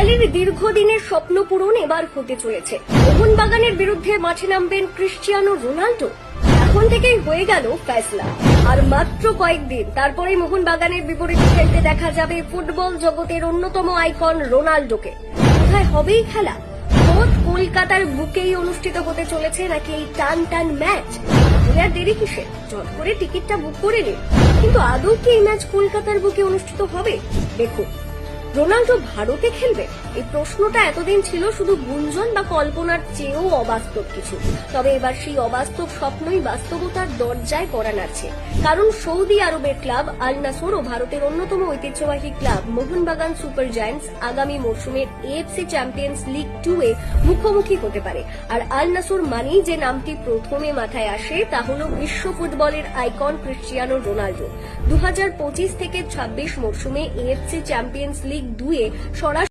বাঙালির দীর্ঘদিনের স্বপ্ন পূরণ এবার হতে চলেছে। মোহনবাগানের বিরুদ্ধে মাঠে নামবেন ক্রিস্টিয়ানো রোনাল্ডো। এখন থেকেই হয়ে গেল ফয়সলা। আর মাত্র কয়েকদিন তারপরে মোহনবাগানের বিপরীতে খেলতে দেখা যাবে ফুটবল জগতের অন্যতম আইকন রোনাল্ডোকে। কোথায় হবে এই খেলা? কলকাতার বুকেই অনুষ্ঠিত হতে চলেছে নাকি এই টান টান ম্যাচ? আর দেরি কিসে, চট করে টিকিটটা বুক করে নিন। কিন্তু আদৌ কি এই ম্যাচ কলকাতার বুকে অনুষ্ঠিত হবে? দেখুন, রোনাল্ডো ভারতে খেলবে, এই প্রশ্নটা এতদিন ছিল শুধু গুঞ্জন বা কল্পনার চেয়েও অবাস্তব কিছু। তবে এবার সেই অবাস্তব স্বপ্নই বাস্তবতার দরজায় কড়া নাড়ছে। কারণ সৌদি আরবের ক্লাব আল নাসর ও ভারতের অন্যতম ঐতিহ্যবাহী ক্লাব মোহনবাগান সুপার জায়ান্টস আগামী মরশুমের এএফসি চ্যাম্পিয়ন্স লিগ 2 এ মুখোমুখি হতে পারে। আর আল নাসর মানেই যে নামটি প্রথমে মাথায় আসে তা হল বিশ্ব ফুটবলের আইকন ক্রিস্টিয়ানো রোনাল্ডো। 2025 থেকে 26 মরশুমে এএফসি চ্যাম্পিয়ন্স লিগ 2 এ সরাসরি